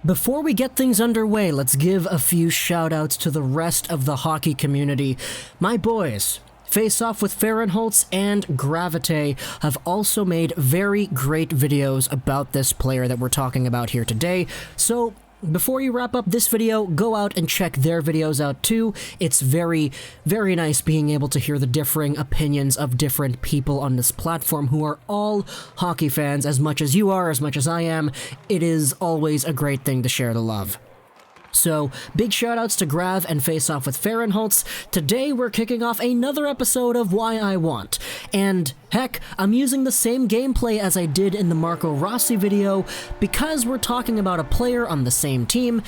Before we get things underway, let's give a few shout-outs to the rest of the hockey community. My boys, Face Off with Fahrenholtz and Gravite, have also made very great videos about this player that we're talking about here today. So before you wrap up this video, go out and check their videos out too. It's very, very nice being able to hear the differing opinions of different people on this platform who are all hockey fans as much as you are, as much as I am. It is always a great thing to share the love. So, big shoutouts to Grav and Face Off with Fahrenholtz. Today we're kicking off another episode of Why I Want. And heck, I'm using the same gameplay as I did in the Marco Rossi video because we're talking about a player on the same team.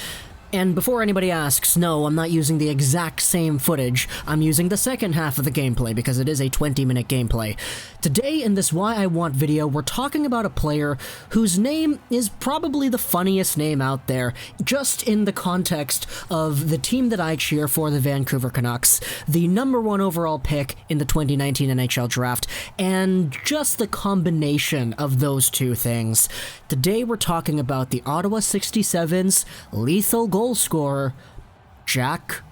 And before anybody asks, no, I'm not using the exact same footage. I'm using the second half of the gameplay because it is a 20-minute gameplay. Today in this Why I Want video, we're talking about a player whose name is probably the funniest name out there, just in the context of the team that I cheer for, the Vancouver Canucks, the #1 overall pick in the 2019 NHL draft, and just the combination of those two things. Today we're talking about the Ottawa 67's lethal goal scorer, Jack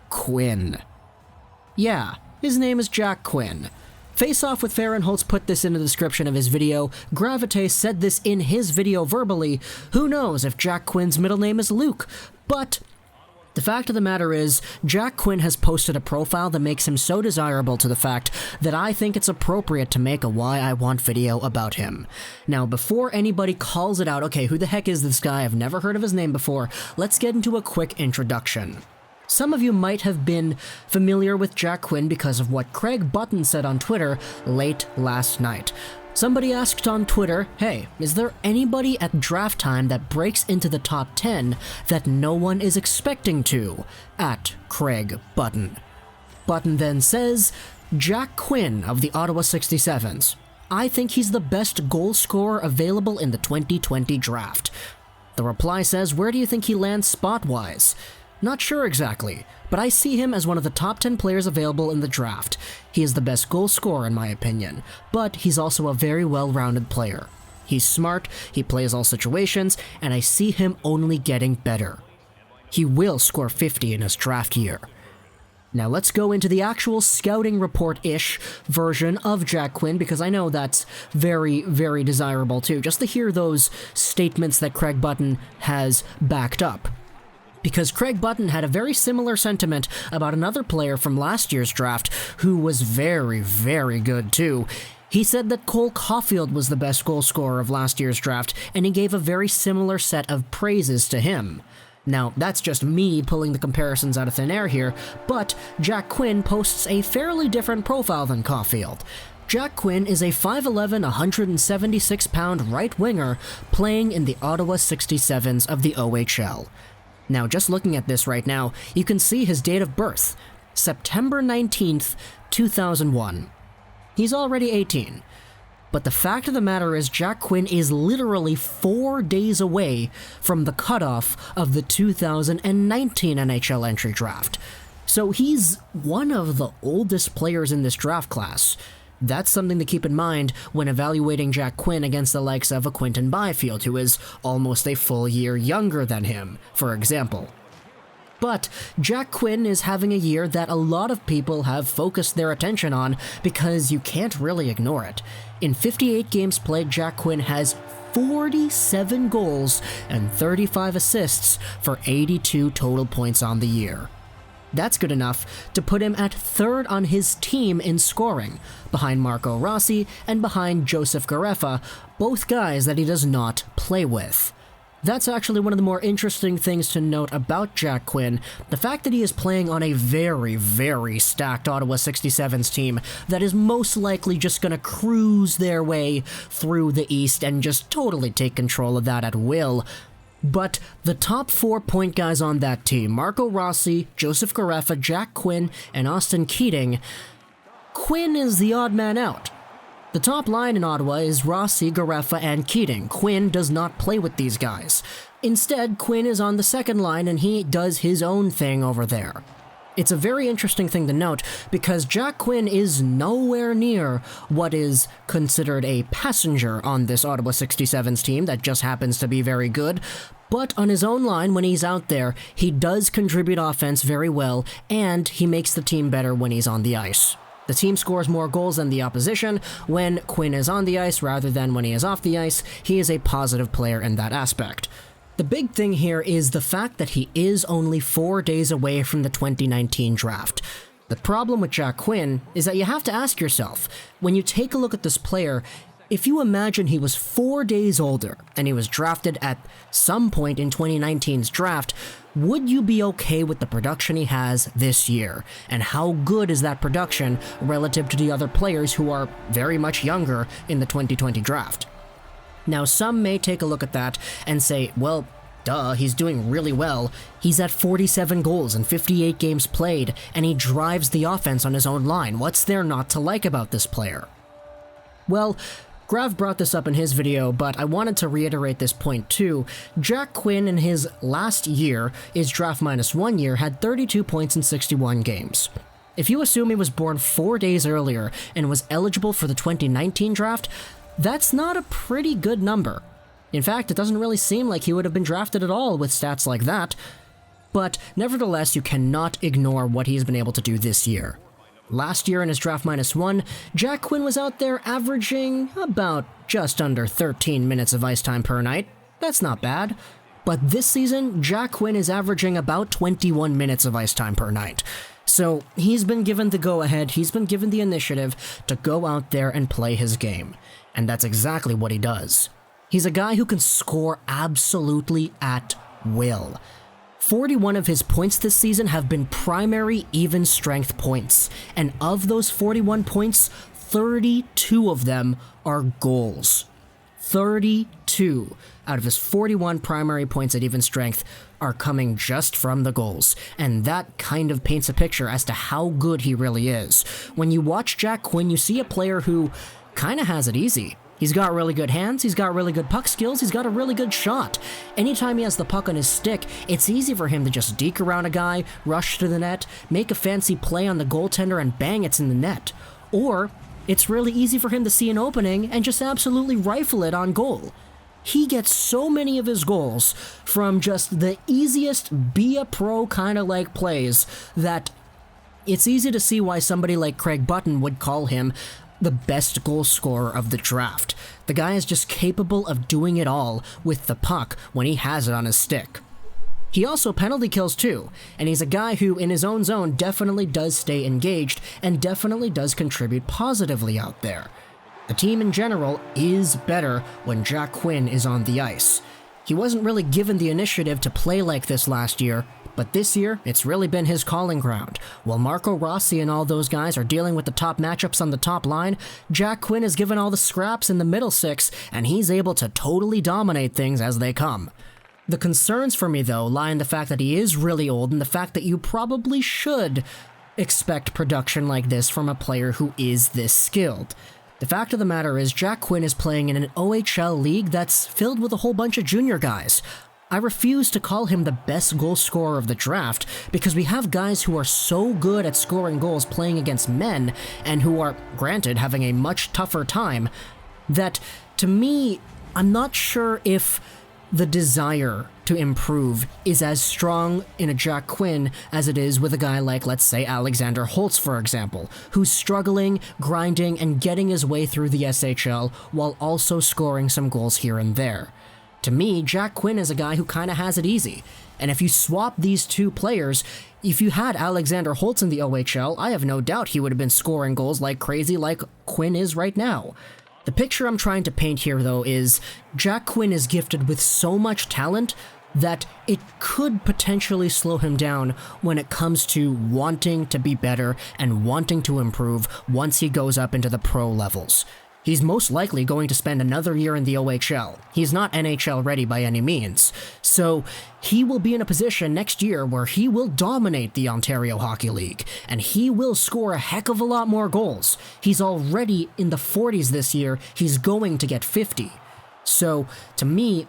Quinn. Yeah, his name is Jack Quinn. Face Off with Fahrenholtz put this in the description of his video. Gravite said this in his video verbally. Who knows if Jack Quinn's middle name is Luke? But the fact of the matter is, Jack Quinn has posted a profile that makes him so desirable to the fact that I think it's appropriate to make a Why I Want video about him. Now, before anybody calls it out, okay, who the heck is this guy? I've never heard of his name before. Let's get into a quick introduction. Some of you might have been familiar with Jack Quinn because of what Craig Button said on Twitter late last night. Somebody asked on Twitter, hey, is there anybody at draft time that breaks into the top 10 that no one is expecting to? At Craig Button. Button then says, Jack Quinn of the Ottawa 67s. I think he's the best goal scorer available in the 2020 draft. The reply says, where do you think he lands spot-wise? Not sure exactly, but I see him as one of the top 10 players available in the draft. He is the best goal scorer in my opinion, but he's also a very well-rounded player. He's smart, he plays all situations, and I see him only getting better. He will score 50 in his draft year. Now let's go into the actual scouting report-ish version of Jack Quinn, because I know that's very, very desirable too, just to hear those statements that Craig Button has backed up. Because Craig Button had a very similar sentiment about another player from last year's draft who was very, very good too. He said that Cole Caulfield was the best goal scorer of last year's draft, and he gave a very similar set of praises to him. Now, that's just me pulling the comparisons out of thin air here, but Jack Quinn posts a fairly different profile than Caulfield. Jack Quinn is a 5'11", 176-pound right winger playing in the Ottawa 67s of the OHL. Now, just looking at this right now, you can see his date of birth, September 19th, 2001. He's already 18. But the fact of the matter is, Jack Quinn is literally 4 days away from the cutoff of the 2019 NHL entry draft. So he's one of the oldest players in this draft class. That's something to keep in mind when evaluating Jack Quinn against the likes of a Quinton Byfield, who is almost a full year younger than him, for example. But Jack Quinn is having a year that a lot of people have focused their attention on because you can't really ignore it. In 58 games played, Jack Quinn has 47 goals and 35 assists for 82 total points on the year. That's good enough to put him at third on his team in scoring, behind Marco Rossi and behind Joseph Garefa, both guys that he does not play with. That's actually one of the more interesting things to note about Jack Quinn, the fact that he is playing on a very, very stacked Ottawa 67s team that is most likely just gonna cruise their way through the East and just totally take control of that at will. But the top 4 point guys on that team, Marco Rossi, Joseph Garefa, Jack Quinn, and Austin Keating, Quinn is the odd man out. The top line in Ottawa is Rossi, Garefa, and Keating. Quinn does not play with these guys. Instead, Quinn is on the second line and he does his own thing over there. It's a very interesting thing to note because Jack Quinn is nowhere near what is considered a passenger on this Ottawa 67's team that just happens to be very good. But on his own line, when he's out there, he does contribute offense very well, and he makes the team better when he's on the ice. The team scores more goals than the opposition when Quinn is on the ice rather than when he is off the ice. He is a positive player in that aspect. The big thing here is the fact that he is only 4 days away from the 2019 draft. The problem with Jack Quinn is that you have to ask yourself, when you take a look at this player, if you imagine he was 4 days older and he was drafted at some point in 2019's draft, would you be okay with the production he has this year? And how good is that production relative to the other players who are very much younger in the 2020 draft? Now, some may take a look at that and say, well, duh, he's doing really well. He's at 47 goals in 58 games played, and he drives the offense on his own line. What's there not to like about this player? Well, Grav brought this up in his video, but I wanted to reiterate this point too. Jack Quinn in his last year, his draft minus 1 year, had 32 points in 61 games. If you assume he was born 4 days earlier and was eligible for the 2019 draft, that's not a pretty good number. In fact, it doesn't really seem like he would have been drafted at all with stats like that. But nevertheless, you cannot ignore what he's been able to do this year. Last year in his draft minus 1, Jack Quinn was out there averaging about just under 13 minutes of ice time per night. That's not bad. But this season, Jack Quinn is averaging about 21 minutes of ice time per night. So he's been given the go-ahead, he's been given the initiative to go out there and play his game. And that's exactly what he does. He's a guy who can score absolutely at will. 41 of his points this season have been primary even strength points, and of those 41 points, 32 of them are goals. 32 out of his 41 primary points at even strength are coming just from the goals, and that kind of paints a picture as to how good he really is. When you watch Jack Quinn, you see a player who kind of has it easy. He's got really good hands, he's got really good puck skills, he's got a really good shot. Anytime he has the puck on his stick, it's easy for him to just deke around a guy, rush to the net, make a fancy play on the goaltender, and bang, it's in the net. Or it's really easy for him to see an opening and just absolutely rifle it on goal. He gets so many of his goals from just the easiest be a pro kind of like plays that it's easy to see why somebody like Craig Button would call him the best goal scorer of the draft. The guy is just capable of doing it all with the puck when he has it on his stick. He also penalty kills too, and he's a guy who in his own zone definitely does stay engaged and definitely does contribute positively out there. The team in general is better when Jack Quinn is on the ice. He wasn't really given the initiative to play like this last year, but this year, it's really been his calling ground. While Marco Rossi and all those guys are dealing with the top matchups on the top line, Jack Quinn is given all the scraps in the middle six, and he's able to totally dominate things as they come. The concerns for me, though, lie in the fact that he is really old and the fact that you probably should expect production like this from a player who is this skilled. The fact of the matter is, Jack Quinn is playing in an OHL league that's filled with a whole bunch of junior guys. I refuse to call him the best goal scorer of the draft because we have guys who are so good at scoring goals playing against men and who are, granted, having a much tougher time, that, to me, I'm not sure if the desire to improve is as strong in a Jack Quinn as it is with a guy like, let's say, Alexander Holtz, for example, who's struggling, grinding, and getting his way through the SHL while also scoring some goals here and there. To me, Jack Quinn is a guy who kind of has it easy. And if you swap these two players, if you had Alexander Holtz in the OHL, I have no doubt he would have been scoring goals like crazy like Quinn is right now. The picture I'm trying to paint here, though, is Jack Quinn is gifted with so much talent that it could potentially slow him down when it comes to wanting to be better and wanting to improve once he goes up into the pro levels. He's most likely going to spend another year in the OHL. He's not NHL ready by any means. So he will be in a position next year where he will dominate the Ontario Hockey League, and he will score a heck of a lot more goals. He's already in the 40s this year. He's going to get 50. So to me,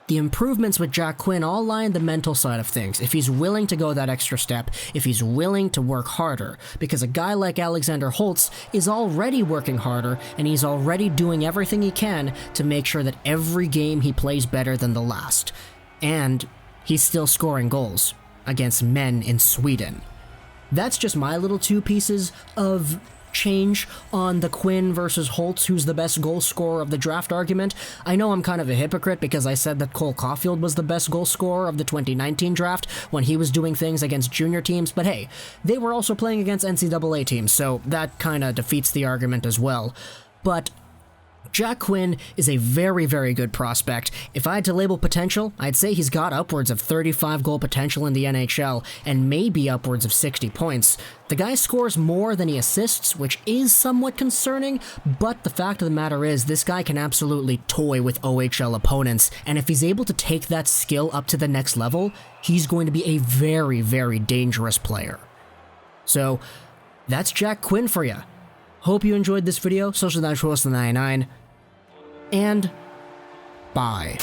The improvements with Jack Quinn all lie in the mental side of things, if he's willing to go that extra step, if he's willing to work harder, because a guy like Alexander Holtz is already working harder, and he's already doing everything he can to make sure that every game he plays better than the last. And he's still scoring goals against men in Sweden. That's just my little 2 pieces of change on the Quinn versus Holtz who's the best goal scorer of the draft argument. I know I'm kind of a hypocrite because I said that Cole Caulfield was the best goal scorer of the 2019 draft when he was doing things against junior teams, but hey, they were also playing against NCAA teams, so that kind of defeats the argument as well. But Jack Quinn is a very, very good prospect. If I had to label potential, I'd say he's got upwards of 35 goal potential in the NHL and maybe upwards of 60 points. The guy scores more than he assists, which is somewhat concerning, but the fact of the matter is this guy can absolutely toy with OHL opponents, and if he's able to take that skill up to the next level, he's going to be a very, very dangerous player. So, that's Jack Quinn for you. Hope you enjoyed this video. Social Dash Host 99. And bye.